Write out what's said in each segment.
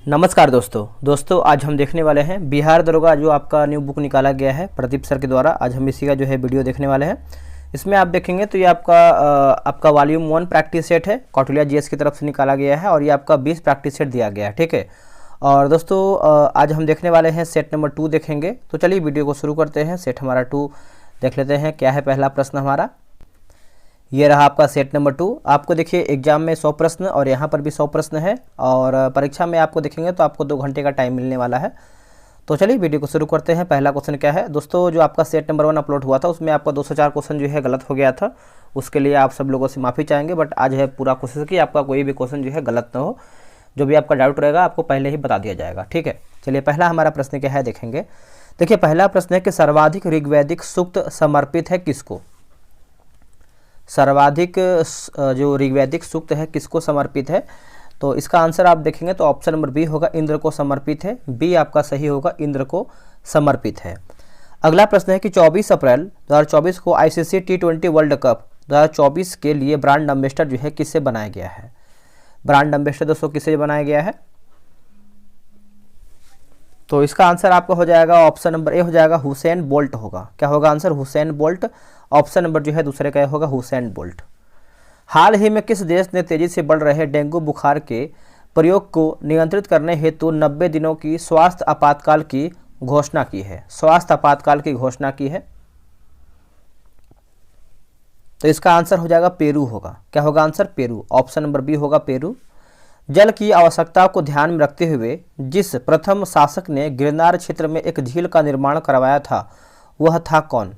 नमस्कार दोस्तों आज हम देखने वाले हैं बिहार दरोगा जो आपका न्यू बुक निकाला गया है प्रदीप सर के द्वारा। आज हम इसी का जो है वीडियो देखने वाले हैं। इसमें आप देखेंगे तो ये आपका वॉल्यूम 1 प्रैक्टिस सेट है, कौटिल्या जीएस की तरफ से निकाला गया है और ये आपका 20 प्रैक्टिस सेट दिया गया है। ठीक है, और दोस्तों आज हम देखने वाले हैं सेट नंबर 2 देखेंगे। तो चलिए वीडियो को शुरू करते हैं। सेट हमारा 2 देख लेते हैं क्या है। पहला प्रश्न हमारा ये रहा आपका सेट नंबर 2। आपको देखिए एग्जाम में 100 प्रश्न और यहाँ पर भी 100 प्रश्न है और परीक्षा में आपको देखेंगे तो आपको 2 घंटे का टाइम मिलने वाला है। तो चलिए वीडियो को शुरू करते हैं। पहला क्वेश्चन क्या है दोस्तों, जो आपका सेट नंबर 1 अपलोड हुआ था उसमें आपका 204 क्वेश्चन जो है गलत हो गया था। उसके लिए आप सब लोगों से माफ़ी चाहेंगे, बट आज है पूरा कोशिश की आपका कोई भी क्वेश्चन जो है गलत ना हो। जो भी आपका डाउट रहेगा आपको पहले ही बता दिया जाएगा। ठीक है, चलिए पहला हमारा प्रश्न क्या है देखेंगे। देखिए पहला प्रश्न है कि सर्वाधिक ऋग्वैदिक सूक्त समर्पित है किसको। सर्वाधिक जो ऋग्वैदिक सूक्त है किसको समर्पित है, तो इसका आंसर आप देखेंगे तो ऑप्शन नंबर बी होगा, इंद्र को समर्पित है। बी आपका सही होगा, इंद्र को समर्पित है। अगला प्रश्न है कि 24 अप्रैल 2024 को आईसीसी T20 वर्ल्ड कप 2024 के लिए ब्रांड एम्बेसडर जो है किससे बनाया गया है। ब्रांड एम्बेसडर दोस्तों किससे बनाया गया है, तो इसका आंसर आपका हो जाएगा ऑप्शन नंबर ए हो जाएगा, हुसैन बोल्ट होगा। क्या होगा answer, Usain Bolt. Option number जो है दूसरे का होगा हुसैन बोल्ट। हाल ही में किस देश ने तेजी से बढ़ रहे डेंगू बुखार के प्रयोग को नियंत्रित करने हेतु 90 दिनों की स्वास्थ्य आपातकाल की घोषणा की है। स्वास्थ्य आपातकाल की घोषणा की है, तो इसका आंसर हो जाएगा पेरू होगा। क्या होगा answer, Peru. Option number B होगा पेरू। जल की आवश्यकता को ध्यान में रखते हुए जिस प्रथम शासक ने गिरनार क्षेत्र में एक झील का निर्माण करवाया था वह था कौन।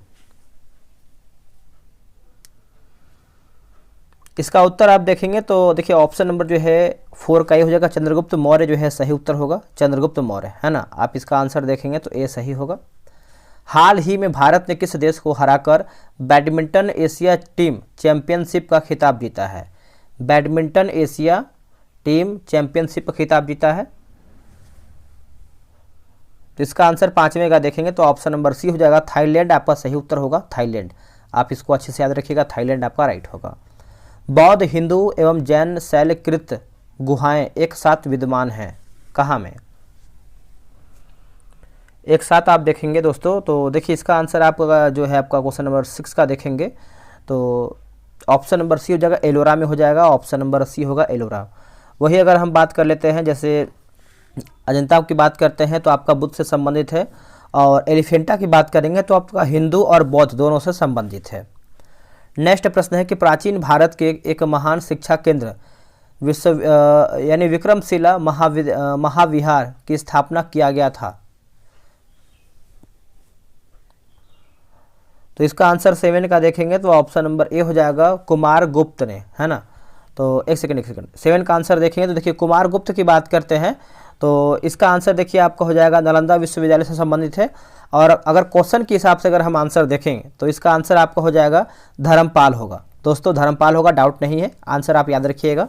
इसका उत्तर आप देखेंगे तो देखिए ऑप्शन नंबर जो है 4 का ये हो जाएगा, चंद्रगुप्त मौर्य जो है सही उत्तर होगा, चंद्रगुप्त मौर्य है ना। आप इसका आंसर देखेंगे तो ए सही होगा। हाल ही में भारत ने किस देश को हराकर बैडमिंटन एशिया टीम चैंपियनशिप का खिताब जीता है। बैडमिंटन एशिया टीम चैंपियनशिप का खिताब जीता है, तो इसका आंसर 5वें का देखेंगे तो ऑप्शन नंबर सी हो जाएगा, थाईलैंड आपका सही उत्तर होगा, थाईलैंड। आप इसको अच्छे से याद रखिएगा, थाईलैंड आपका राइट होगा। बौद्ध, हिंदू एवं जैन शैलकृत गुहाएं एक साथ विद्यमान हैं कहाँ में। एक साथ आप देखेंगे दोस्तों तो देखिए इसका आंसर आपका जो है आपका क्वेश्चन नंबर 6 का देखेंगे तो ऑप्शन नंबर सी हो जाएगा, एलोरा में हो जाएगा। ऑप्शन नंबर सी होगा, एलोरा। वही अगर हम बात कर लेते हैं जैसे अजंता की बात करते हैं तो आपका बुद्ध से संबंधित है, और एलिफेंटा की बात करेंगे तो आपका हिंदू और बौद्ध दोनों से संबंधित है। नेक्स्ट प्रश्न है कि प्राचीन भारत के एक महान शिक्षा केंद्र यानी विक्रमशिला महाविहार की स्थापना किया गया था, तो इसका आंसर 7 का देखेंगे तो ऑप्शन नंबर ए हो जाएगा, कुमार गुप्त ने, है ना। तो एक सेकंड 7 का आंसर देखेंगे तो देखिए कुमार गुप्त की बात करते हैं तो इसका आंसर देखिए आपका हो जाएगा नालंदा विश्वविद्यालय से संबंधित है। और अगर क्वेश्चन के हिसाब से अगर हम आंसर देखेंगे तो इसका आंसर आपका हो जाएगा धर्मपाल होगा। दोस्तों धर्मपाल होगा, डाउट नहीं है, आंसर आप याद रखिएगा।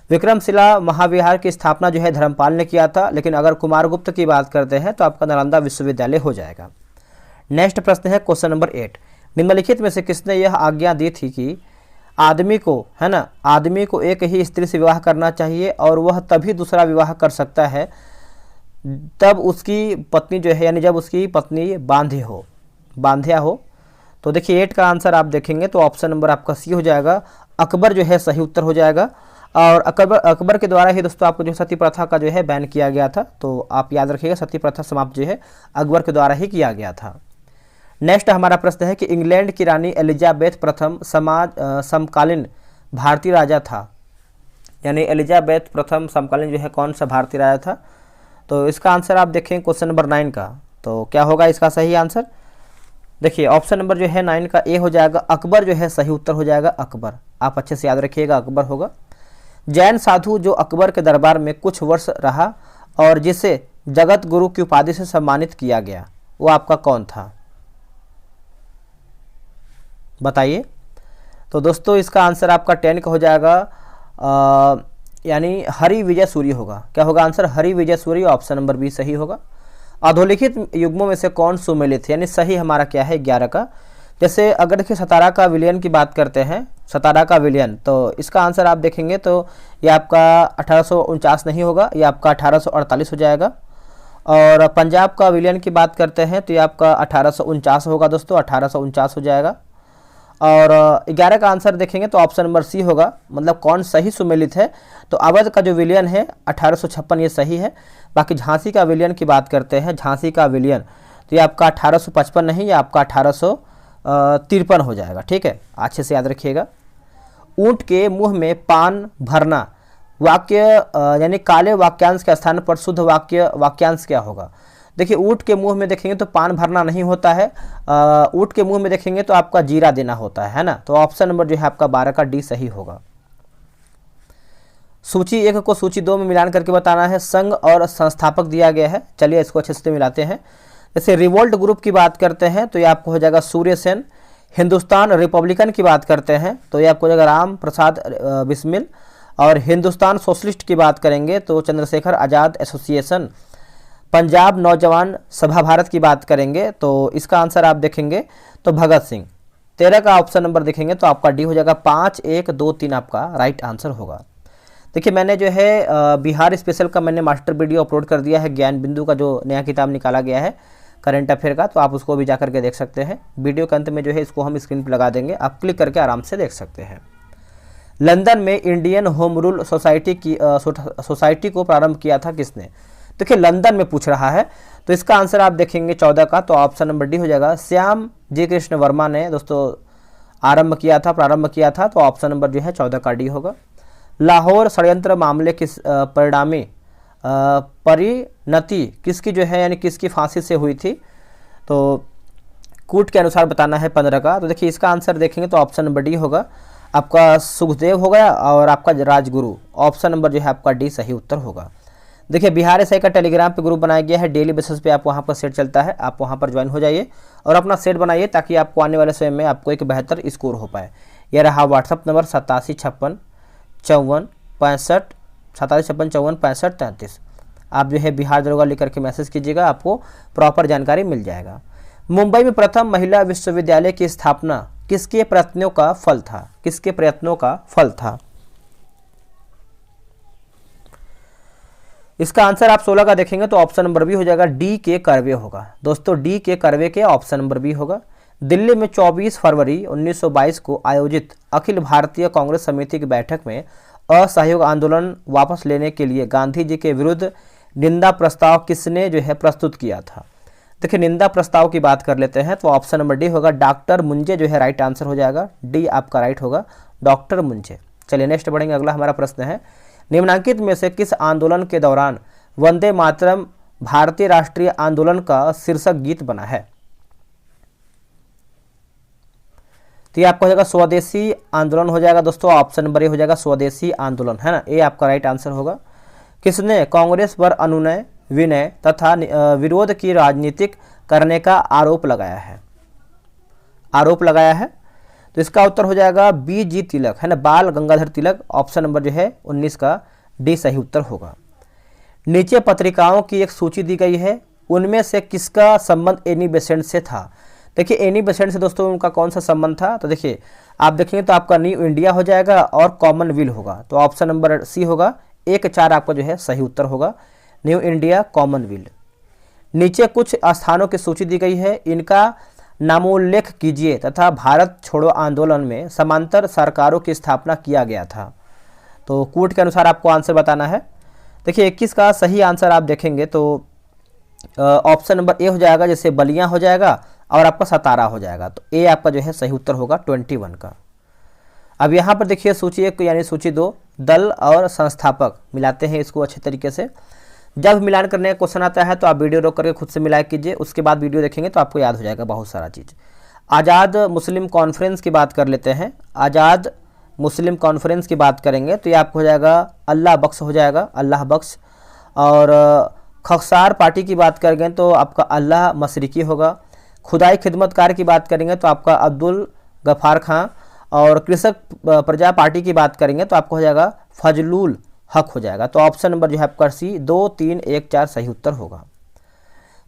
विक्रमशिला महाविहार की स्थापना जो है धर्मपाल ने किया था, लेकिन अगर कुमार गुप्त की बात करते हैं तो आपका नालंदा विश्वविद्यालय हो जाएगा। नेक्स्ट प्रश्न है क्वेश्चन नंबर 8। निम्नलिखित में से किसने यह आज्ञा दी थी कि आदमी को, है ना, आदमी को एक ही स्त्री से विवाह करना चाहिए और वह तभी दूसरा विवाह कर सकता है तब उसकी पत्नी जो है यानी जब उसकी पत्नी बांध्या हो। तो देखिए 8 का आंसर आप देखेंगे तो ऑप्शन नंबर आपका सी हो जाएगा, अकबर जो है सही उत्तर हो जाएगा। और अकबर के द्वारा ही दोस्तों आपको जो सती प्रथा का जो है बैन किया गया था, तो आप याद रखिएगा सती प्रथा समाप्त जो है अकबर के द्वारा ही किया गया था। नेक्स्ट हमारा प्रश्न है कि इंग्लैंड की रानी एलिजाबेथ प्रथम समकालीन भारतीय राजा था, यानी एलिजाबेथ प्रथम समकालीन जो है कौन सा भारतीय राजा था, तो इसका आंसर आप देखें क्वेश्चन नंबर 9 का, तो क्या होगा इसका सही आंसर। देखिए ऑप्शन नंबर जो है 9 का ए हो जाएगा, अकबर जो है सही उत्तर हो जाएगा, अकबर। आप अच्छे से याद रखिएगा, अकबर होगा। जैन साधु जो अकबर के दरबार में कुछ वर्ष रहा और जिसे जगत गुरु की उपाधि से सम्मानित किया गया वो आपका कौन था, बताइए। तो दोस्तों इसका आंसर आपका 10 का हो जाएगा, यानी हरि विजय सूर्य होगा। क्या होगा आंसर, हरि विजय सूर्य। ऑप्शन नंबर बी सही होगा। अधोलिखित युग्मों में से कौन सुमेलित, यानी सही हमारा क्या है 11 का। जैसे अगर देखिए सतारा का विलियन की बात करते हैं, सतारा का विलियन, तो इसका आंसर आप देखेंगे तो ये आपका 1849 नहीं होगा, ये आपका 1848 हो जाएगा। और पंजाब का विलियन की बात करते हैं तो ये आपका 1849 होगा दोस्तों, 1849 हो जाएगा। और 11 का आंसर देखेंगे तो ऑप्शन नंबर सी होगा, मतलब कौन सही सुमेलित है, तो अवध का जो विलियन है 1856 ये सही है। बाकी झांसी का विलियन की बात करते हैं, झांसी का विलियन तो ये आपका 1855 नहीं, ये आपका 1853 हो जाएगा। ठीक है, अच्छे से याद रखिएगा। ऊंट के मुंह में पान भरना वाक्य यानी काले वाक्यांश के स्थान पर शुद्ध वाक्यांश क्या होगा। देखिए ऊंट के मुंह में देखेंगे तो पान भरना नहीं होता है, ऊंट के मुंह में देखेंगे तो आपका जीरा देना होता है ना। तो ऑप्शन नंबर जो है आपका 12 का डी सही होगा। सूची 1 को सूची 2 में मिलान करके बताना है। संघ और संस्थापक दिया गया है, चलिए इसको अच्छे से मिलाते हैं। जैसे रिवोल्ट ग्रुप की बात करते हैं तो ये आपको हो जाएगा सूर्य सेन। हिंदुस्तान रिपब्लिकन की बात करते हैं तो ये आपको हो जाएगा राम प्रसाद बिस्मिल। और हिंदुस्तान सोशलिस्ट की बात करेंगे तो चंद्रशेखर आज़ाद एसोसिएशन। पंजाब नौजवान सभा भारत की बात करेंगे तो इसका आंसर आप देखेंगे तो भगत सिंह। 13 का ऑप्शन नंबर देखेंगे तो आपका डी हो जाएगा। 5, 1, 2, 3 आपका राइट आंसर होगा। देखिए मैंने जो है बिहार स्पेशल का मैंने मास्टर वीडियो अपलोड कर दिया है, ज्ञान बिंदु का जो नया किताब निकाला गया है करंट अफेयर का, तो आप उसको भी जा करके देख सकते हैं। वीडियो के अंत में जो है इसको हम स्क्रीन पर लगा देंगे, आप क्लिक करके आराम से देख सकते हैं। लंदन में इंडियन होम रूल सोसाइटी को प्रारंभ किया था किसने। देखिए लंदन में पूछ रहा है तो इसका आंसर आप देखेंगे 14 का, तो ऑप्शन नंबर डी हो जाएगा। श्याम जी कृष्ण वर्मा ने दोस्तों प्रारंभ किया था, तो ऑप्शन नंबर जो है 14 का डी होगा। लाहौर षड्यंत्र मामले किस परिणामी परिणति किसकी जो है यानी किसकी फांसी से हुई थी, तो कूट के अनुसार बताना है 15 का। तो देखिए इसका आंसर देखेंगे तो ऑप्शन नंबर डी होगा, आपका सुखदेव हो गया और आपका राजगुरु। ऑप्शन नंबर जो है आपका डी सही उत्तर होगा। देखिए बिहार एसआई का टेलीग्राम पे ग्रुप बनाया गया है, डेली बेसिस पे आप वहाँ पर सेट चलता है, आप वहाँ पर ज्वाइन हो जाइए और अपना सेट बनाइए ताकि आपको आने वाले समय में आपको एक बेहतर स्कोर हो पाए। यह रहा व्हाट्सअप नंबर 8756546533। आप जो है बिहार दरोगा लिख करके मैसेज कीजिएगा, आपको प्रॉपर जानकारी मिल जाएगा। मुंबई में प्रथम महिला विश्वविद्यालय की स्थापना किसके प्रयत्नों का फल था, किसके प्रयत्नों का फल था। इसका आंसर आप 16 का देखेंगे तो ऑप्शन नंबर बी हो जाएगा, डी के कर्वे होगा। दोस्तों डी के कर्वे के ऑप्शन नंबर बी होगा। दिल्ली में 24 फरवरी 1922 को आयोजित अखिल भारतीय कांग्रेस समिति की बैठक में असहयोग आंदोलन वापस लेने के लिए गांधी जी के विरुद्ध निंदा प्रस्ताव किसने जो है प्रस्तुत किया था। देखिए निंदा प्रस्ताव की बात कर लेते हैं तो ऑप्शन नंबर डी होगा, डॉक्टर मुंजे जो है राइट आंसर हो जाएगा। डी आपका राइट होगा, डॉक्टर मुंजे। चलिए नेक्स्ट बढ़ेंगे, अगला हमारा प्रश्न है, निम्नलिखित में से किस आंदोलन के दौरान वंदे मातरम भारतीय राष्ट्रीय आंदोलन का शीर्षक गीत बना है। तो ये आपका हो जाएगा स्वदेशी आंदोलन हो जाएगा दोस्तों, ऑप्शन नंबर ए हो जाएगा स्वदेशी आंदोलन, है ना, ये आपका राइट आंसर होगा। किसने कांग्रेस पर अनुनय विनय तथा विरोध की राजनीतिक करने का आरोप लगाया है, तो इसका उत्तर हो जाएगा बी जी तिलक, है ना, बाल गंगाधर तिलक। ऑप्शन नंबर जो है 19 का डी सही उत्तर होगा। नीचे पत्रिकाओं की एक सूची दी गई है, उनमें से किसका संबंध एनी बेसेंट से था। देखिए एनी बेसेंट से दोस्तों उनका कौन सा संबंध था, तो देखिए आप देखेंगे तो आपका न्यू इंडिया हो जाएगा और कॉमनवेल्थ होगा, तो ऑप्शन नंबर सी होगा। 1, 4 आपका जो है सही उत्तर होगा, न्यू इंडिया कॉमनवेल्थ। नीचे कुछ स्थानों की सूची दी गई है, इनका नामोल्लेख कीजिए तथा भारत छोड़ो आंदोलन में समांतर सरकारों की स्थापना किया गया था। तो कूट के अनुसार आपको आंसर बताना है। देखिए 21 का सही आंसर आप देखेंगे तो ऑप्शन नंबर ए हो जाएगा, जैसे बलिया हो जाएगा और आपका सतारा हो जाएगा, तो ए आपका जो है सही उत्तर होगा 21 का। अब यहाँ पर देखिए सूची 1 यानी सूची 2 दल और संस्थापक मिलाते हैं इसको अच्छे तरीके से। जब मिलान करने का क्वेश्चन आता है तो आप वीडियो रोक करके खुद से मिला कीजिए, उसके बाद वीडियो देखेंगे तो आपको याद हो जाएगा बहुत सारा चीज़। आज़ाद मुस्लिम कॉन्फ्रेंस की बात कर लेते हैं, आज़ाद मुस्लिम कॉन्फ्रेंस की बात करेंगे तो ये आपको हो जाएगा अल्लाह बख्श हो जाएगा, अल्लाह बख्श। और खगसार पार्टी की बात करेंगे तो आपका अल्लाह मशरिकी होगा। खुदाई खिदमतकार की बात करेंगे तो आपका अब्दुल गफ़ार खां। और कृषक प्रजा पार्टी की बात करेंगे तो आपको हो जाएगा फजलुल हक हो जाएगा, तो ऑप्शन नंबर जो है आपका सी 2, 3, 1, 4 सही उत्तर होगा।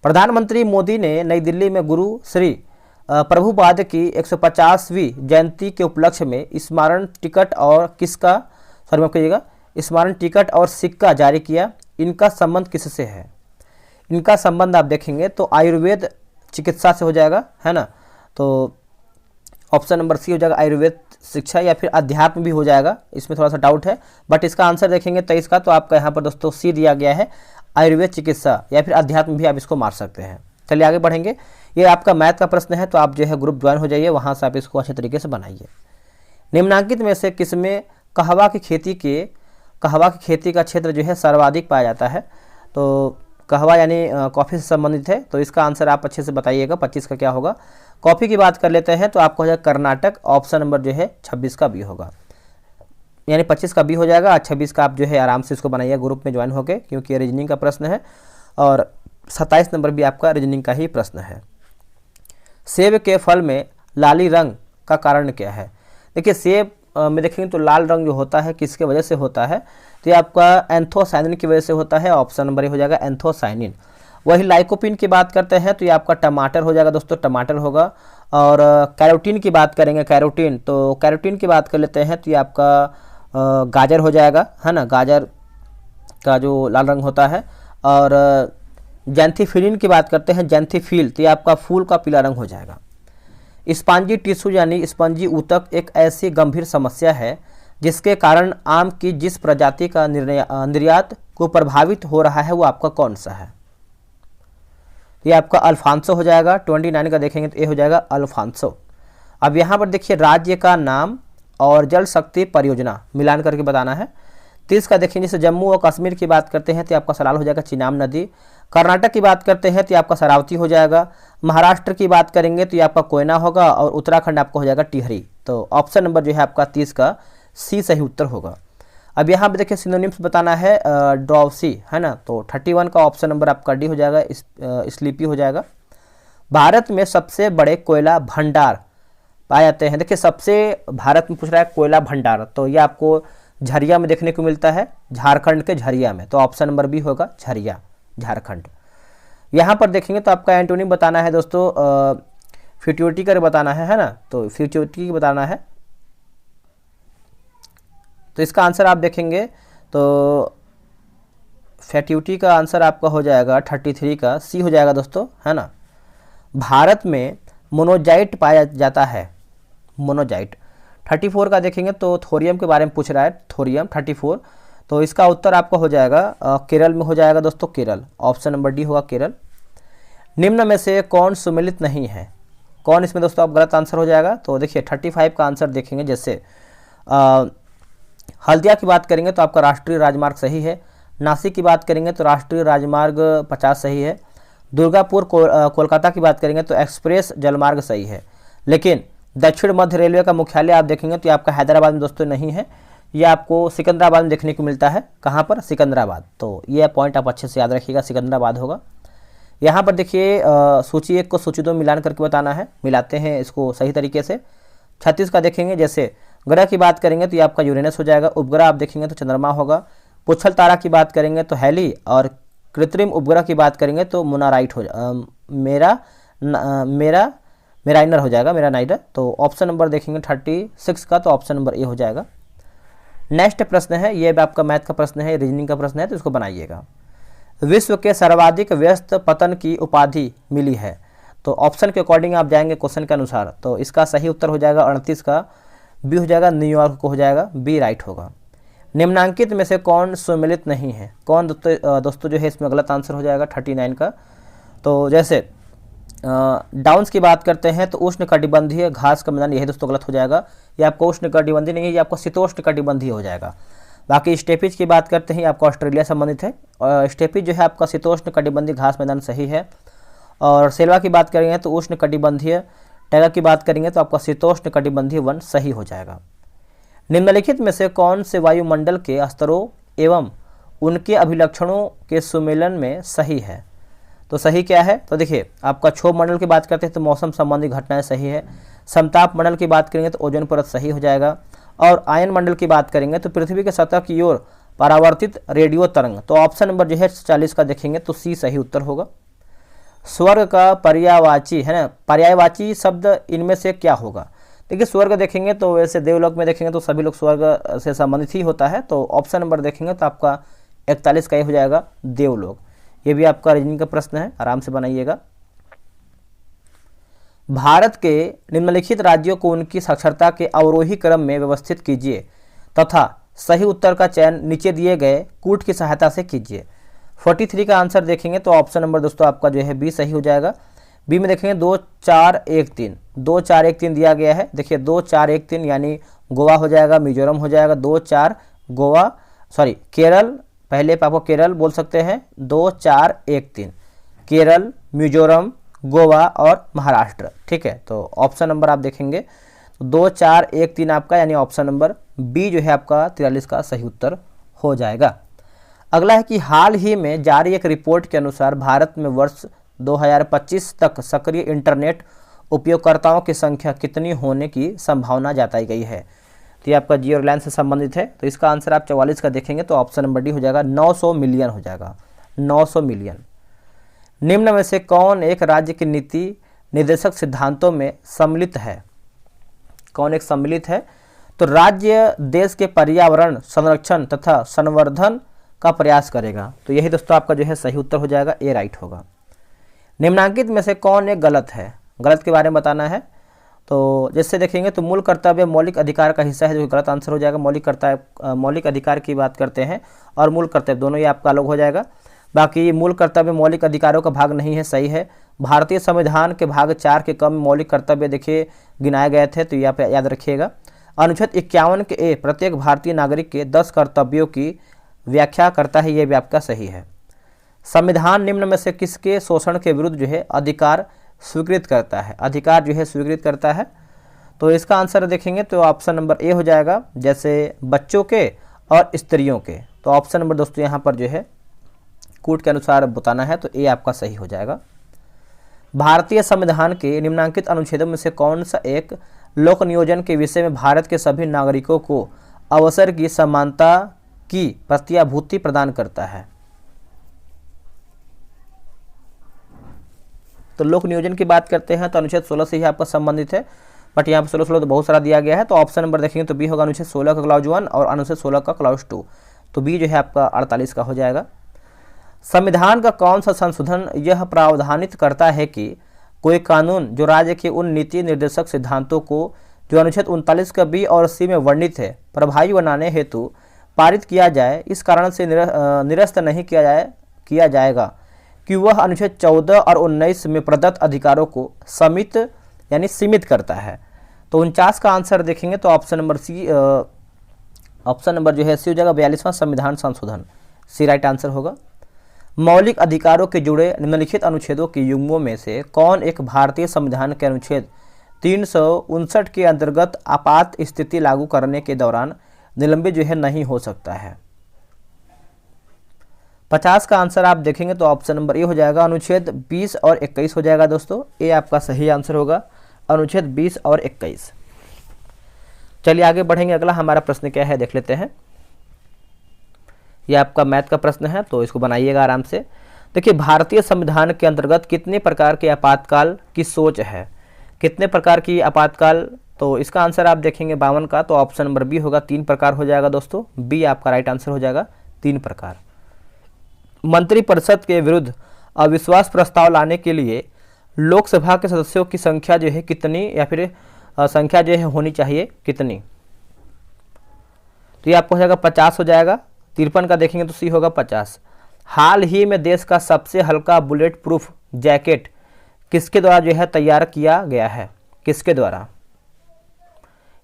प्रधानमंत्री मोदी ने नई दिल्ली में गुरु श्री प्रभुपाद की 150वीं जयंती के उपलक्ष्य में स्मरण टिकट और किसका, सॉरी माफ करिएगा, स्मरण टिकट और सिक्का जारी किया। इनका संबंध किससे है? इनका संबंध आप देखेंगे तो आयुर्वेद चिकित्सा से हो जाएगा, है ना। तो ऑप्शन नंबर सी हो जाएगा आयुर्वेद शिक्षा, या फिर अध्यात्म भी हो जाएगा, इसमें थोड़ा सा डाउट है, बट इसका आंसर देखेंगे 23 का, तो आपका यहाँ पर दोस्तों सी दिया गया है, आयुर्वेद चिकित्सा या फिर अध्यात्म भी आप इसको मार सकते हैं। चलिए आगे बढ़ेंगे। ये आपका मैथ का प्रश्न है, तो आप जो है ग्रुप ज्वाइन हो जाइए, वहाँ से आप इसको अच्छे तरीके से बनाइए। निम्नांकित में से किसमें कहवा की खेती का क्षेत्र जो है सर्वाधिक पाया जाता है? तो कहवा यानी कॉफ़ी से संबंधित है, तो इसका आंसर आप अच्छे से बताइएगा 25 का क्या होगा। कॉफ़ी की बात कर लेते हैं तो आपको हो जाएगा कर्नाटक, ऑप्शन नंबर जो है 26 का बी होगा, यानी 25 का बी हो जाएगा। 26 का आप जो है आराम से इसको बनाइए ग्रुप में ज्वाइन होकर, क्योंकि ये रीजनिंग का प्रश्न है, और 27 नंबर भी आपका रीजनिंग का ही प्रश्न है। सेब के फल में लाली रंग का कारण क्या है? देखिए सेब में देखेंगे तो लाल रंग जो होता है किसके वजह से होता है? तो ये आपका एंथोसाइनिन की वजह से होता है, ऑप्शन नंबर हो जाएगा एंथोसाइनिन। वही लाइकोपिन की बात करते हैं तो ये आपका टमाटर हो जाएगा दोस्तों, टमाटर होगा। और कैरोटीन की बात करेंगे, कैरोटीन, तो कैरोटीन की बात कर लेते हैं तो ये आपका गाजर हो जाएगा, है ना, गाजर का जो लाल रंग होता है। और जैंथीफिलिन की बात करते हैं, जैंथीफिल, तो ये आपका फूल का पीला रंग हो जाएगा। स्पंजी टिश्यू यानी स्पंजी ऊतक एक ऐसी गंभीर समस्या है जिसके कारण आम की जिस प्रजाति का निर्यात को प्रभावित हो रहा है वो आपका कौन सा है? ये आपका अल्फांसो हो जाएगा। 29 का देखेंगे तो ये हो जाएगा अल्फांसो। अब यहाँ पर देखिए राज्य का नाम और जल शक्ति परियोजना मिलान करके बताना है। 30 का देखेंगे जैसे जम्मू और कश्मीर की बात करते हैं तो आपका सलाल हो जाएगा चिनाब नदी। कर्नाटक की बात करते हैं तो आपका शरावती हो जाएगा। महाराष्ट्र की बात करेंगे तो ये आपका कोयना होगा, और उत्तराखंड आपका हो जाएगा टिहरी। तो ऑप्शन नंबर जो है आपका 30 का सी सही उत्तर होगा। अब यहाँ पे देखिए सिनोनिम्स बताना है, ड्रॉवसी, है ना, तो 31 का ऑप्शन नंबर आपका डी हो जाएगा, स्लीपी हो जाएगा। भारत में सबसे बड़े कोयला भंडार पाए जाते हैं, देखिए सबसे भारत में पूछ रहा है कोयला भंडार, तो ये आपको झरिया में देखने को मिलता है, झारखंड के झरिया में, तो ऑप्शन नंबर बी होगा झरिया, झारखंड। यहाँ पर देखेंगे तो आपका एंटोनिम बताना है दोस्तों, फ्यूटिलिटी कर बताना है ना, तो फ्यूटिलिटी बताना है। तो इसका आंसर आप देखेंगे तो फैट्यूटी का आंसर आपका हो जाएगा 33 का सी हो जाएगा दोस्तों, है ना। भारत में मोनोजाइट पाया जाता है, मोनोजाइट। 34 का देखेंगे तो थोरियम के बारे में पूछ रहा है, थोरियम 34, तो इसका उत्तर आपका हो जाएगा केरल में हो जाएगा दोस्तों, केरल, ऑप्शन नंबर डी होगा केरल। निम्न में से कौन सुमेलित नहीं है? कौन इसमें दोस्तों आप गलत आंसर हो जाएगा? तो देखिए 35 का आंसर देखेंगे, जैसे हल्दिया की बात करेंगे तो आपका राष्ट्रीय राजमार्ग सही है। नासिक की बात करेंगे तो राष्ट्रीय राजमार्ग 50 सही है। दुर्गापुर कोलकाता की बात करेंगे तो एक्सप्रेस जलमार्ग सही है। लेकिन दक्षिण मध्य रेलवे का मुख्यालय आप देखेंगे तो ये आपका हैदराबाद में दोस्तों नहीं है, ये आपको सिकंदराबाद में देखने को मिलता है। कहाँ पर? सिकंदराबाद। तो ये पॉइंट आप अच्छे से याद रखिएगा, सिकंदराबाद होगा। यहाँ पर देखिए सूची 1 को सूची 2 मिलान करके बताना है, मिलाते हैं इसको सही तरीके से। 36 का देखेंगे, जैसे ग्रह की बात करेंगे तो ये आपका यूरेनस हो जाएगा। उपग्रह आप देखेंगे तो चंद्रमा होगा। पुच्छल तारा की बात करेंगे तो हैली, और कृत्रिम उपग्रह की बात करेंगे तो मोनाराइट हो मेराइनर हो जाएगा, मेरानाइडर। तो ऑप्शन नंबर देखेंगे 36 का, तो ऑप्शन नंबर ए हो जाएगा। नेक्स्ट प्रश्न है, ये आपका मैथ का प्रश्न है, रीजनिंग का प्रश्न है, तो इसको बनाइएगा। विश्व के सर्वाधिक व्यस्त पतन की उपाधि मिली है, तो ऑप्शन के अकॉर्डिंग आप जाएंगे क्वेश्चन के अनुसार, तो इसका सही उत्तर हो जाएगा 38 का बी हो जाएगा, न्यूयॉर्क को हो जाएगा, बी राइट होगा। निम्नांकित में से कौन सुमेलित नहीं है? कौन दोस्तों जो है इसमें गलत आंसर हो जाएगा 39 का। तो जैसे डाउन्स की बात करते हैं तो उष्ण कटिबंधीय घास का मैदान, यही दोस्तों गलत हो जाएगा, ये आपको उष्ण कटिबंधीय नहीं है, ये आपको शीतोष्ण कटिबंधीय हो जाएगा। बाकी स्टेपिज की बात करते हैं, आपका ऑस्ट्रेलिया संबंधित है, और स्टेपिज जो है आपका शीतोष्ण कटिबंधीय घास मैदान सही है। और सेल्वा की बात करेंगे तो उष्ण कटिबंधीय, टैगा की बात करेंगे तो आपका शीतोष्ण कटिबंधीय वन सही हो जाएगा। निम्नलिखित में से कौन से वायुमंडल के स्तरों एवं उनके अभिलक्षणों के सुमेलन में सही है? तो सही क्या है? तो देखिए आपका क्षोभ मंडल की बात करते हैं तो मौसम संबंधी घटनाएं सही है। समताप मंडल की बात करेंगे तो ओजोन परत सही हो जाएगा। और आयन मंडल की बात करेंगे तो पृथ्वी के सतह की ओर परावर्तित रेडियो तरंग, तो ऑप्शन नंबर जो है 40 का देखेंगे तो सी सही उत्तर होगा। स्वर्ग का पर्यायवाची है ना, पर्यायवाची शब्द इनमें से क्या होगा। देखिए स्वर्ग देखेंगे तो वैसे देवलोक में देखेंगे तो सभी लोग स्वर्ग से संबंधित ही होता है, तो ऑप्शन नंबर देखेंगे तो आपका 41 का ये हो जाएगा देवलोक। ये भी आपका रीजनिंग का प्रश्न है, आराम से बनाइएगा। भारत के निम्नलिखित राज्यों को उनकी साक्षरता के अवरोही क्रम में व्यवस्थित कीजिए तथा सही उत्तर का चयन नीचे दिए गए कूट की सहायता से कीजिए। 43 का आंसर देखेंगे तो ऑप्शन नंबर दोस्तों आपका जो है बी सही हो जाएगा। बी में देखेंगे 2 4 1 3, 2 4 1 3 दिया गया है। देखिए 2 4 1 3 यानी गोवा हो जाएगा, मिजोरम हो जाएगा। 2 4 गोवा, सॉरी केरल, पहले पापा केरल बोल सकते हैं। 2 4 1 3 केरल, मिजोरम, गोवा और महाराष्ट्र। ठीक है, तो ऑप्शन नंबर आप देखेंगे 2 4 1 3 आपका यानी ऑप्शन नंबर बी जो है आपका 43 का सही उत्तर हो जाएगा। अगला है कि हाल ही में जारी एक रिपोर्ट के अनुसार भारत में वर्ष 2025 तक सक्रिय इंटरनेट उपयोगकर्ताओं की संख्या कितनी होने की संभावना जताई गई है। तो ये आपका जियो रिलायंस से संबंधित है, तो इसका आंसर आप 44 का देखेंगे तो ऑप्शन नंबर डी हो जाएगा, 900 मिलियन हो जाएगा, 900 मिलियन। निम्न में से कौन एक राज्य की नीति निर्देशक सिद्धांतों में सम्मिलित है। कौन एक सम्मिलित है, तो राज्य देश के पर्यावरण संरक्षण तथा संवर्धन का प्रयास करेगा। तो यही दोस्तों आपका जो है सही उत्तर हो जाएगा, ए राइट होगा। निम्नांकित में से कौन एक गलत है, गलत के बारे में बताना है। तो जैसे देखेंगे तो मूल कर्तव्य मौलिक अधिकार का हिस्सा है, जो गलत आंसर हो जाएगा। मौलिक अधिकार की बात करते हैं और मूल कर्तव्य दोनों ही आपका अलग हो जाएगा। बाकी मूल कर्तव्य मौलिक अधिकारों का भाग नहीं है, सही है। भारतीय संविधान के भाग 4 के कम मौलिक कर्तव्य देखिए गिनाए गए थे, तो यहाँ पे याद रखिएगा। अनुच्छेद 51 के ए प्रत्येक भारतीय नागरिक के 10 कर्तव्यों की व्याख्या करता है, ये भी आपका सही है। संविधान निम्न में से किसके शोषण के विरुद्ध जो है अधिकार स्वीकृत करता है, अधिकार जो है स्वीकृत करता है। तो इसका आंसर देखेंगे तो ऑप्शन नंबर ए हो जाएगा, जैसे बच्चों के और स्त्रियों के। तो ऑप्शन नंबर दोस्तों यहाँ पर जो है कूट के अनुसार बताना है, तो ए आपका सही हो जाएगा। भारतीय संविधान के निम्नांकित अनुच्छेदों में से कौन सा एक लोक नियोजन के विषय में भारत के सभी नागरिकों को अवसर की समानता की प्रत्याभूति प्रदान करता है। तो लोक नियोजन की बात करते हैं तो अनुच्छेद 16 से ही आपका संबंधित है, बट यहाँ पर 16 तो बहुत सारा दिया गया है। तो ऑप्शन नंबर देखेंगे तो बी होगा, अनुच्छेद 16 का क्लॉज 1 और अनुच्छेद 16 का क्लॉज 2। तो बी जो है आपका 48 का हो जाएगा। संविधान का कौन सा संशोधन यह प्रावधानित करता है कि कोई कानून जो राज्य के उन नीति निर्देशक सिद्धांतों को जो अनुच्छेद 39 का बी और सी में वर्णित है प्रभावी बनाने हेतु पारित किया जाए, इस कारण से निरस्त नहीं किया जाएगा कि वह अनुच्छेद 14 और 19 में प्रदत्त अधिकारों को सीमित करता है। तो 49 का आंसर देखेंगे तो option number C, option number जो है सी हो जाएगा, 42वां संविधान संशोधन, सी राइट आंसर होगा। मौलिक अधिकारों के जुड़े निम्नलिखित अनुच्छेदों के युग्मों में से कौन एक भारतीय संविधान के अनुच्छेद 359 के अंतर्गत आपात स्थिति लागू करने के दौरान निलंबित जो है नहीं हो सकता है। 50 का आंसर आप देखेंगे तो ऑप्शन नंबर ए हो जाएगा, अनुच्छेद 20 और 21 हो जाएगा दोस्तों, ए आपका सही आंसर होगा, अनुच्छेद 20 और 21। चलिए आगे बढ़ेंगे, अगला हमारा प्रश्न क्या है देख लेते हैं। यह आपका मैथ का प्रश्न है, तो इसको बनाइएगा आराम से। देखिए भारतीय संविधान के अंतर्गत कितने प्रकार के आपातकाल की सोच है, कितने प्रकार की आपातकाल, तो इसका आंसर आप देखेंगे 52 का, तो ऑप्शन नंबर बी होगा, 3 प्रकार हो जाएगा दोस्तों, बी आपका राइट आंसर हो जाएगा, 3 प्रकार। मंत्रिपरिषद के विरुद्ध अविश्वास प्रस्ताव लाने के लिए लोकसभा के सदस्यों की संख्या जो है कितनी, या फिर संख्या जो है होनी चाहिए कितनी, तो ये आपको हो जाएगा 50 हो जाएगा। 53 का देखेंगे तो सी होगा 50। हाल ही में देश का सबसे हल्का बुलेट प्रूफ जैकेट किसके द्वारा जो है तैयार किया गया है, किसके द्वारा,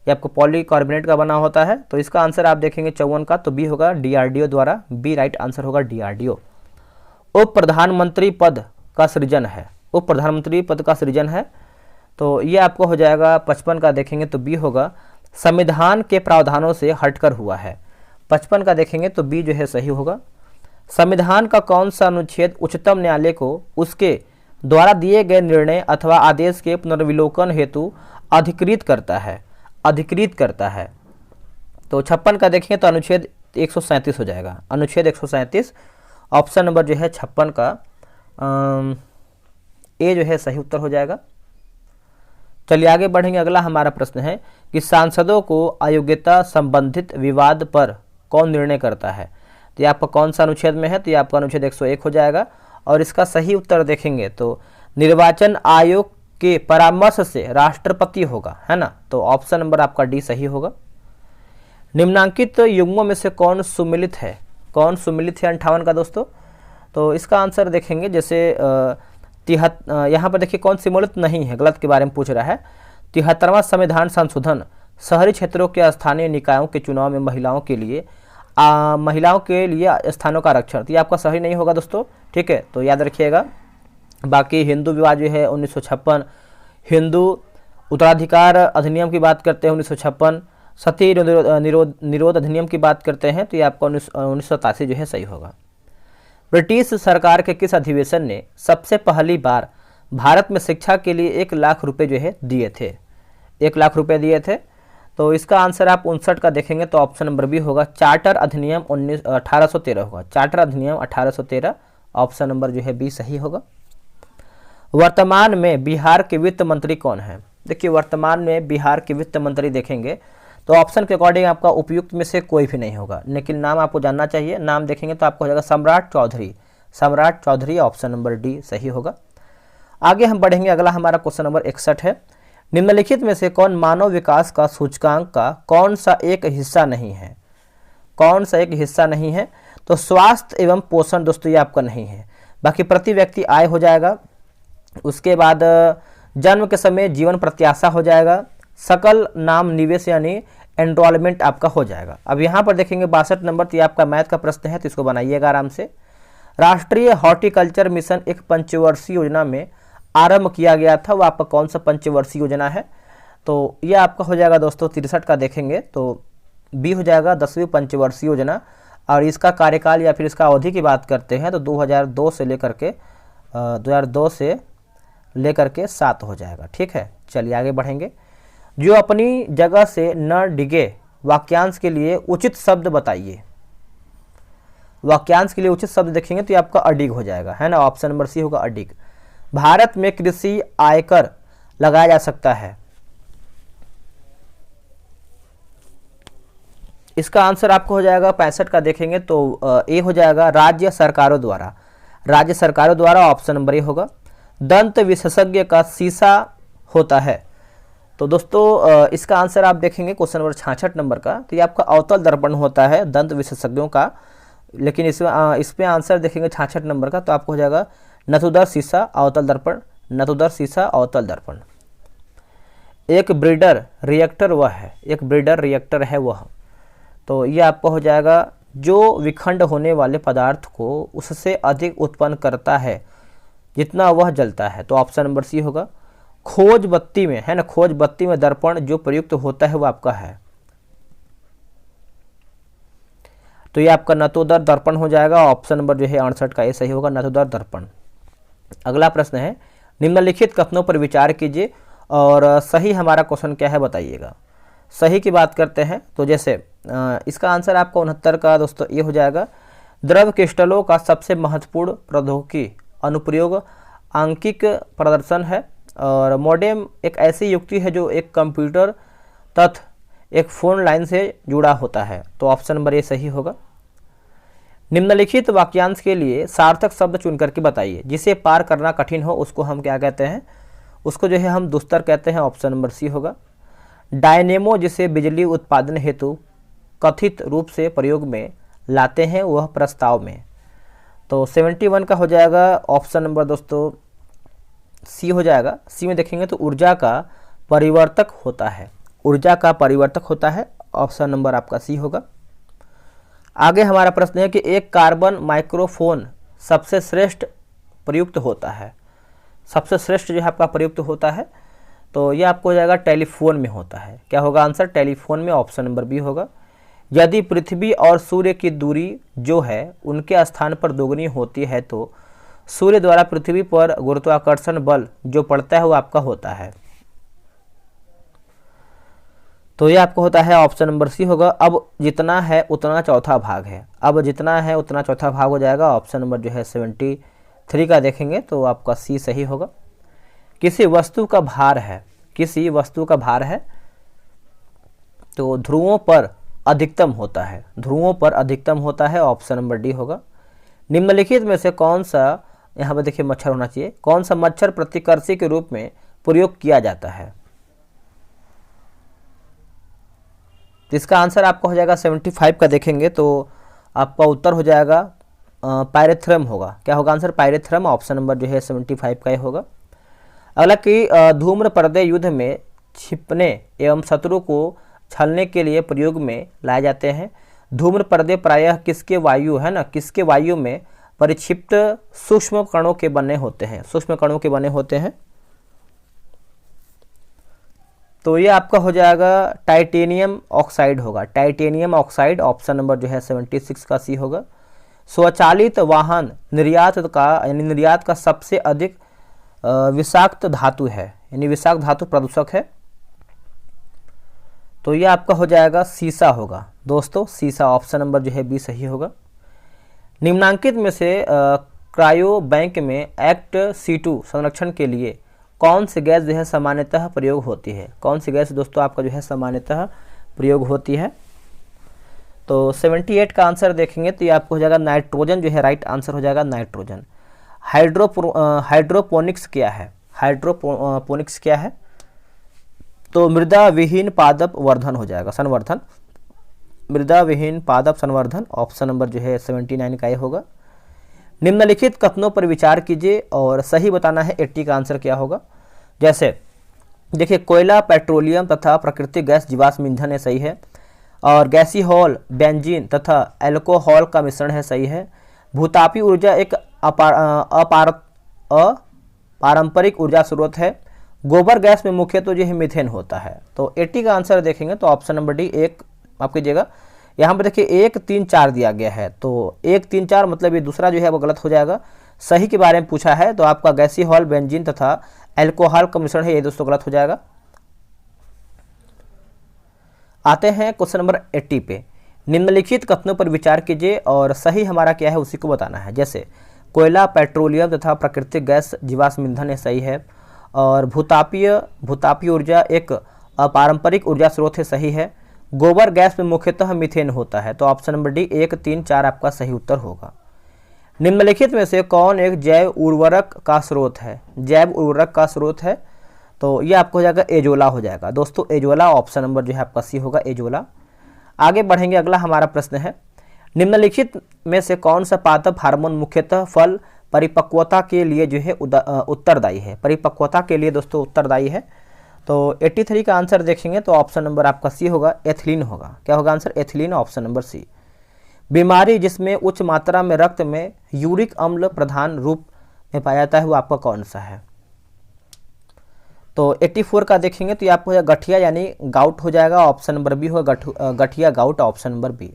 ये आपको पॉलीकार्बोनेट का बना होता है। तो इसका आंसर आप देखेंगे 54 का, तो बी होगा डीआरडीओ द्वारा, बी राइट आंसर होगा डीआरडीओ। उप प्रधानमंत्री पद का सृजन है, उप प्रधानमंत्री पद का सृजन है, तो ये आपको हो जाएगा 55 का देखेंगे तो बी होगा, संविधान के प्रावधानों से हटकर हुआ है। 55 का देखेंगे तो बी जो है सही होगा। संविधान का कौन सा अनुच्छेद उच्चतम न्यायालय को उसके द्वारा दिए गए निर्णय अथवा आदेश के पुनर्विलोकन हेतु अधिकृत करता है, अधिकृत करता है। तो 56 का देखेंगे तो अनुच्छेद 137 हो जाएगा, अनुच्छेद 137, ऑप्शन नंबर जो है 56 का ए जो है सही उत्तर हो जाएगा। चलिए आगे बढ़ेंगे। अगला हमारा प्रश्न है कि सांसदों को अयोग्यता संबंधित विवाद पर कौन निर्णय करता है। तो ये आपका कौन सा अनुच्छेद में है, तो ये आपका अनुच्छेद 101 हो जाएगा। और इसका सही उत्तर देखेंगे तो निर्वाचन आयोग के परामर्श से राष्ट्रपति होगा, है ना। तो ऑप्शन नंबर आपका डी सही होगा। निम्नांकित युग्मों में से कौन सुमिलित है, कौन सुमिलित है 58 का दोस्तों। तो इसका आंसर देखेंगे जैसे यहाँ पर देखिए कौन सम्मिलित नहीं है, गलत के बारे में पूछ रहा है। 73वां संविधान संशोधन शहरी क्षेत्रों के स्थानीय निकायों के चुनाव में महिलाओं के लिए स्थानों का आरक्षण, तो ये आपका सही नहीं होगा दोस्तों, ठीक है, तो याद रखिएगा। बाकी हिंदू विवाह जो है 1956, हिंदू उत्तराधिकार अधिनियम की बात करते हैं 1956, सती निरोध अधिनियम की बात करते हैं तो ये आपका 1987 जो है सही होगा। ब्रिटिश सरकार के किस अधिवेशन ने सबसे पहली बार भारत में शिक्षा के लिए 1 लाख रुपए जो है दिए थे, 1 लाख रुपए दिए थे। तो इसका आंसर आप 59 का देखेंगे तो ऑप्शन नंबर बी होगा, चार्टर अधिनियम 1813 होगा, चार्टर अधिनियम 1813, ऑप्शन नंबर जो है बी सही होगा। वर्तमान में बिहार के वित्त मंत्री कौन है। देखिए वर्तमान में बिहार के वित्त मंत्री देखेंगे तो ऑप्शन के अकॉर्डिंग आपका उपयुक्त में से कोई भी नहीं होगा, लेकिन नाम आपको जानना चाहिए। नाम देखेंगे तो आपको हो जाएगा सम्राट चौधरी, सम्राट चौधरी, ऑप्शन नंबर डी सही होगा। आगे हम बढ़ेंगे। अगला हमारा क्वेश्चन नंबर 61 है, निम्नलिखित में से कौन मानव विकास का सूचकांक का कौन सा एक हिस्सा नहीं है, कौन सा एक हिस्सा नहीं है। तो स्वास्थ्य एवं पोषण दोस्तों ये आपका नहीं है। बाकी प्रति व्यक्ति आय हो जाएगा, उसके बाद जन्म के समय जीवन प्रत्याशा हो जाएगा, सकल नाम निवेश यानी एनरोलमेंट आपका हो जाएगा। अब यहाँ पर देखेंगे 62 नंबर, तो ये आपका मैथ का प्रश्न है तो इसको बनाइएगा आराम से। राष्ट्रीय हॉर्टिकल्चर मिशन एक पंचवर्षीय योजना में आरंभ किया गया था, वो आपका कौन सा पंचवर्षीय योजना है। तो ये आपका हो जाएगा दोस्तों 63 का देखेंगे तो बी हो जाएगा, 10वीं पंचवर्षीय योजना। और इसका कार्यकाल या फिर इसका अवधि की बात करते हैं तो 2002 से लेकर के 7 हो जाएगा, ठीक है। चलिए आगे बढ़ेंगे। जो अपनी जगह से न डिगे वाक्यांश के लिए उचित शब्द बताइए। वाक्यांश के लिए उचित शब्द देखेंगे तो ये आपका अडिग हो जाएगा, है ना, ऑप्शन नंबर सी होगा अडिग। भारत में कृषि आयकर लगाया जा सकता है, इसका आंसर आपको हो जाएगा 65 का देखेंगे तो ए हो जाएगा, राज्य सरकारों द्वारा, राज्य सरकारों द्वारा, ऑप्शन नंबर ए होगा। दंत विशेषज्ञ का शीशा होता है, तो दोस्तों इसका आंसर आप देखेंगे क्वेश्चन नंबर 66 नंबर का, तो ये आपका अवतल दर्पण होता है दंत विशेषज्ञों का। लेकिन इसमें आंसर देखेंगे 66 नंबर का तो आपको हो जाएगा नतुदर शीशा अवतल दर्पण, नतुदर शीशा अवतल दर्पण। एक ब्रीडर रिएक्टर वह है, एक ब्रीडर रिएक्टर है वह, तो ये आपको हो जाएगा जो विखंड होने वाले पदार्थ को उससे अधिक उत्पन्न करता है जितना वह जलता है, तो ऑप्शन नंबर सी होगा। खोज बत्ती में, है ना, खोज बत्ती में दर्पण जो प्रयुक्त होता है वो आपका है, तो ये आपका नतोदर दर्पण हो जाएगा, ऑप्शन नंबर जो है 68 का ये सही होगा, नतोदर दर्पण। अगला प्रश्न है, निम्नलिखित कथनों पर विचार कीजिए और सही हमारा क्वेश्चन क्या है बताइएगा। सही की बात करते हैं तो जैसे इसका आंसर आपका 69 का दोस्तों ये हो जाएगा। द्रव क्रिस्टलों का सबसे महत्वपूर्ण प्रौद्योगिकी अनुप्रयोग आंकिक प्रदर्शन है और मॉडेम एक ऐसी युक्ति है जो एक कंप्यूटर तथा एक फोन लाइन से जुड़ा होता है, तो ऑप्शन नंबर ए सही होगा। निम्नलिखित वाक्यांश के लिए सार्थक शब्द चुन करके बताइए। जिसे पार करना कठिन हो उसको हम क्या कहते हैं, उसको जो है हम दुस्तर कहते हैं, ऑप्शन नंबर सी होगा। डायनेमो जिसे बिजली उत्पादन हेतु कथित रूप से प्रयोग में लाते हैं वह प्रस्ताव में, तो 71 का हो जाएगा, ऑप्शन नंबर दोस्तों सी हो जाएगा। सी में देखेंगे तो ऊर्जा का परिवर्तक होता है, ऊर्जा का परिवर्तक होता है, ऑप्शन नंबर आपका सी होगा। आगे हमारा प्रश्न है कि एक कार्बन माइक्रोफोन सबसे श्रेष्ठ प्रयुक्त होता है, सबसे श्रेष्ठ जो है आपका प्रयुक्त होता है, तो ये आपको हो जाएगा टेलीफोन में होता है। क्या होगा आंसर, टेलीफोन में, ऑप्शन नंबर बी होगा। यदि पृथ्वी और सूर्य की दूरी जो है उनके स्थान पर दोगुनी होती है तो सूर्य द्वारा पृथ्वी पर गुरुत्वाकर्षण बल जो पड़ता है वो आपका होता है, तो ये आपको होता है ऑप्शन नंबर सी होगा। अब जितना है उतना चौथा भाग है, अब जितना है उतना चौथा भाग हो जाएगा, ऑप्शन नंबर जो है 73 का देखेंगे तो आपका सी सही होगा। किसी वस्तु का भार है, किसी वस्तु का भार है तो ध्रुवों पर अधिकतम होता है, ध्रुवों पर अधिकतम होता है, ऑप्शन नंबर डी होगा। निम्नलिखित में से कौन सा, यहाँ पर देखिए मच्छर होना चाहिए, कौन सा मच्छर प्रतिकर्षी के रूप में प्रयोग किया जाता है? तो इसका आंसर आपका हो जाएगा 75 का देखेंगे तो आपका उत्तर हो जाएगा पायरेथ्रम होगा। क्या होगा आंसर? पायरेथ्रम, ऑप्शन नंबर जो है 75 का ये होगा। अगला कि धूम्र पर्दे युद्ध में छिपने एवं शत्रु को छलने के लिए प्रयोग में लाए जाते हैं। धूम्र पर्दे प्रायः किसके वायु, है ना, किसके वायु में परिक्षिप्त सूक्ष्म कणों के बने होते हैं, सूक्ष्म कणों के बने होते हैं। तो ये आपका हो जाएगा टाइटेनियम ऑक्साइड होगा, टाइटेनियम ऑक्साइड, ऑप्शन नंबर जो है 76 का सी होगा। स्वचालित वाहन निर्यात का यानी निर्यात का सबसे अधिक विषाक्त धातु है, यानी विषाक्त धातु प्रदूषक है, तो ये आपका हो जाएगा सीसा होगा दोस्तों, सीसा, ऑप्शन नंबर जो है बी सही होगा। निम्नांकित में से क्रायो बैंक में एक्ट C2 संरक्षण के लिए कौन सी गैस जो है सामान्यतः प्रयोग होती है? कौन सी गैस दोस्तों आपका जो है सामान्यतः प्रयोग होती है? तो 78 का आंसर देखेंगे तो ये आपको हो जाएगा नाइट्रोजन जो है राइट आंसर हो जाएगा नाइट्रोजन। हाइड्रोपोनिक्स क्या है? हाइड्रोपोनिक्स क्या है? तो मृदा विहीन पादप वर्धन हो जाएगा, संवर्धन, मृदा विहीन पादप संवर्धन, ऑप्शन नंबर जो है 79 का ये होगा। निम्नलिखित कथनों पर विचार कीजिए और सही बताना है, 80 का आंसर क्या होगा? जैसे देखिए कोयला, पेट्रोलियम तथा प्राकृतिक गैस जीवाश्म ईंधन है, सही है। और गैसीहॉल बेंजीन तथा एल्कोहल का मिश्रण है, सही है। भूतापी ऊर्जा एक अपारंपरिक ऊर्जा स्रोत है। गोबर गैस में मुख्यतः जो है मीथेन होता है। तो 80 का आंसर देखेंगे तो ऑप्शन नंबर डी, एक माफ कीजिएगा, यहाँ पर देखिए 1, 3, 4 दिया गया है, तो 1, 3, 4 मतलब ये दूसरा जो है वो गलत हो जाएगा। सही के बारे में पूछा है तो आपका गैसीहॉल बेंजीन तथा एल्कोहल का मिश्रण है, ये दोस्तों गलत हो जाएगा। आते हैं क्वेश्चन नंबर 80 पे। निम्नलिखित कथनों पर विचार कीजिए और सही हमारा क्या है उसी को बताना है। जैसे कोयला, पेट्रोलियम तथा प्राकृतिक गैस जीवाश्म ईंधन है, सही है। और भूतापीय ऊर्जा एक अपारंपरिक ऊर्जा स्रोत है, सही है। गोबर गैस में मुख्यतः मीथेन होता है, तो ऑप्शन नंबर डी 1, 3, 4 आपका सही उत्तर होगा। निम्नलिखित में से कौन एक जैव उर्वरक का स्रोत है? जैव उर्वरक का स्रोत है तो ये आपको हो जाएगा एजोला हो जाएगा दोस्तों, एजोला, ऑप्शन नंबर जो है आपका सी होगा, एजोला। आगे बढ़ेंगे, अगला हमारा प्रश्न है निम्नलिखित में से कौन सा पादप हार्मोन मुख्यतः फल परिपक्वता के लिए जो है उत्तरदायी है? परिपक्वता के लिए दोस्तों उत्तरदायी है। तो 83 का आंसर देखेंगे तो ऑप्शन नंबर आपका सी होगा, एथिलीन होगा। क्या होगा answer? Ethylene, option number C. बीमारी जिसमें उच्च मात्रा में रक्त में यूरिक अम्ल प्रधान रूप में पाया जाता है वो आपका कौन सा है? तो 84 का देखेंगे तो ये आपको गठिया यानी गाउट हो जाएगा, ऑप्शन नंबर बी होगा, गठिया गाउट, ऑप्शन नंबर बी।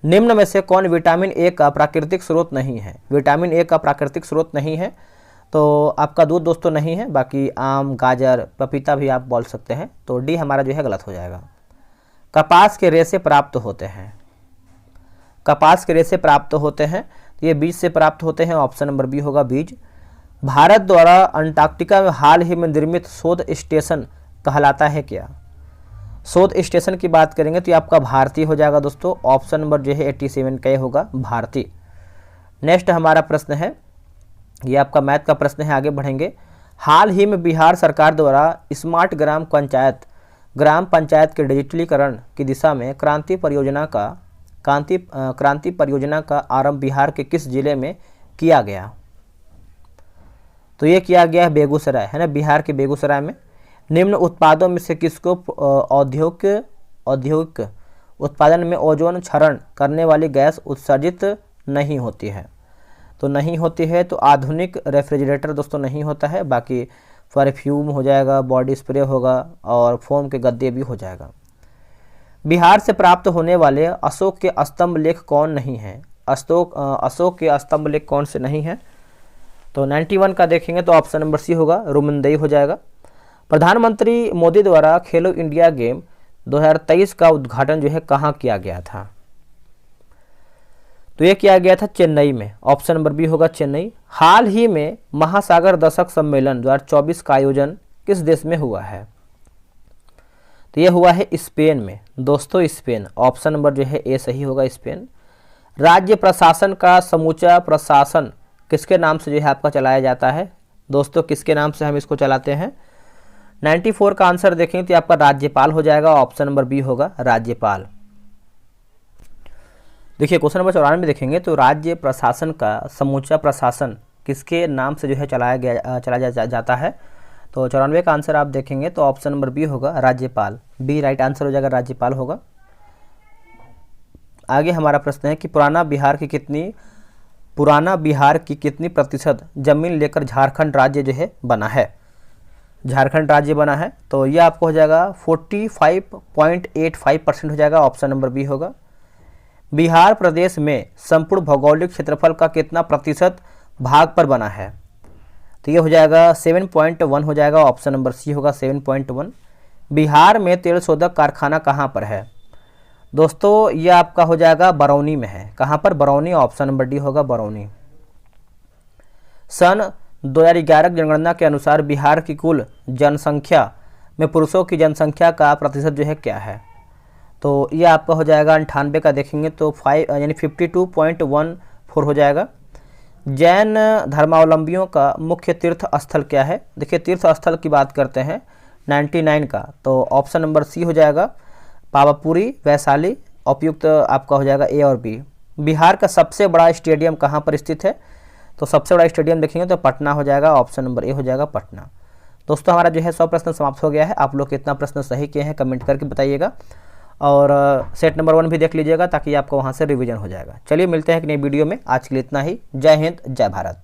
निम्न में से कौन विटामिन ए का प्राकृतिक स्रोत नहीं है? विटामिन ए का प्राकृतिक स्रोत नहीं है तो आपका दूध दोस्तों नहीं है, बाकी आम, गाजर, पपीता भी आप बोल सकते हैं, तो डी हमारा जो है गलत हो जाएगा। कपास के रेशे प्राप्त होते हैं, कपास के रेशे प्राप्त होते हैं तो ये बीज से प्राप्त होते हैं, ऑप्शन नंबर बी होगा, बीज। भारत द्वारा अंटार्कटिका में हाल ही में निर्मित शोध स्टेशन कहलाता है क्या? शोध स्टेशन की बात करेंगे तो ये आपका भारती हो जाएगा दोस्तों, ऑप्शन नंबर जो है 87 का होगा, भारती। नेक्स्ट हमारा प्रश्न है, ये आपका मैथ का प्रश्न है, आगे बढ़ेंगे। हाल ही में बिहार सरकार द्वारा स्मार्ट ग्राम पंचायत के डिजिटलीकरण की दिशा में क्रांति परियोजना का आरंभ बिहार के किस जिले में किया गया? तो ये किया गया है बेगूसराय, है ना, बिहार के बेगूसराय में। निम्न उत्पादों में से किसको औद्योगिक उत्पादन में ओजोन क्षरण करने वाली गैस उत्सर्जित नहीं होती है? तो नहीं होती है तो आधुनिक रेफ्रिजरेटर दोस्तों नहीं होता है, बाकी परफ्यूम हो जाएगा, बॉडी स्प्रे होगा और फोम के गद्दे भी हो जाएगा। बिहार से प्राप्त होने वाले अशोक के स्तंभ लेख कौन नहीं है? अशोक के स्तंभ लेख कौन से नहीं है? तो 91 का देखेंगे तो ऑप्शन नंबर सी होगा, रुमनदेई हो जाएगा। प्रधानमंत्री मोदी द्वारा खेलो इंडिया गेम 2023 का उद्घाटन जो है कहाँ किया गया था? तो ये किया गया था चेन्नई में, ऑप्शन नंबर बी होगा चेन्नई। हाल ही में महासागर दशक सम्मेलन 2024 का आयोजन किस देश में हुआ है? तो ये हुआ है स्पेन में दोस्तों, स्पेन। ऑप्शन नंबर जो है ए सही होगा, स्पेन। राज्य प्रशासन का समूचा प्रशासन किसके नाम से जो है आपका चलाया जाता है? दोस्तों किसके नाम से हम इसको चलाते हैं? 94 का आंसर देखेंगे तो आपका राज्यपाल हो जाएगा, ऑप्शन नंबर बी होगा राज्यपाल। देखिए क्वेश्चन नंबर 94 में देखेंगे तो राज्य प्रशासन का समूचा प्रशासन किसके नाम से जो है चलाया जाता है? तो 94 का आंसर आप देखेंगे तो ऑप्शन नंबर बी होगा राज्यपाल, बी राइट आंसर हो जाएगा, राज्यपाल होगा। आगे हमारा प्रश्न है कि पुराना बिहार की कितनी प्रतिशत जमीन लेकर झारखंड राज्य जो है बना है? झारखंड राज्य बना है तो ये आपको हो जाएगा 45.85% हो जाएगा, ऑप्शन नंबर बी होगा। बिहार प्रदेश में संपूर्ण भौगोलिक क्षेत्रफल का कितना प्रतिशत भाग पर बना है? तो ये हो जाएगा 7.1 हो जाएगा, ऑप्शन नंबर सी होगा 7.1। बिहार में तेल शोधक कारखाना कहाँ पर है? दोस्तों ये आपका हो जाएगा बरौनी में है। कहाँ पर? बरौनी, ऑप्शन नंबर डी होगा बरौनी। सन 2011 की जनगणना के अनुसार बिहार की कुल जनसंख्या में पुरुषों की जनसंख्या का प्रतिशत जो है क्या है? तो ये आपका हो जाएगा 98 का देखेंगे तो 52.14 हो जाएगा। जैन धर्मावलंबियों का मुख्य तीर्थ स्थल क्या है? देखिए तीर्थ स्थल की बात करते हैं 99 का, तो ऑप्शन नंबर सी हो जाएगा पावापुरी वैशाली, उपयुक्त आपका हो जाएगा ए और बी। बिहार का सबसे बड़ा स्टेडियम कहाँ पर स्थित है? तो सबसे बड़ा स्टेडियम देखेंगे तो पटना हो जाएगा, ऑप्शन नंबर ए हो जाएगा पटना। दोस्तों हमारा जो है 100 प्रश्न समाप्त हो गया है। आप लोग कितना प्रश्न सही किए हैं कमेंट करके बताइएगा, और सेट नंबर 1 भी देख लीजिएगा ताकि आपको वहाँ से रिवीजन हो जाएगा। चलिए मिलते हैं एक नई वीडियो में, आज के लिए इतना ही। जय हिंद, जय भारत।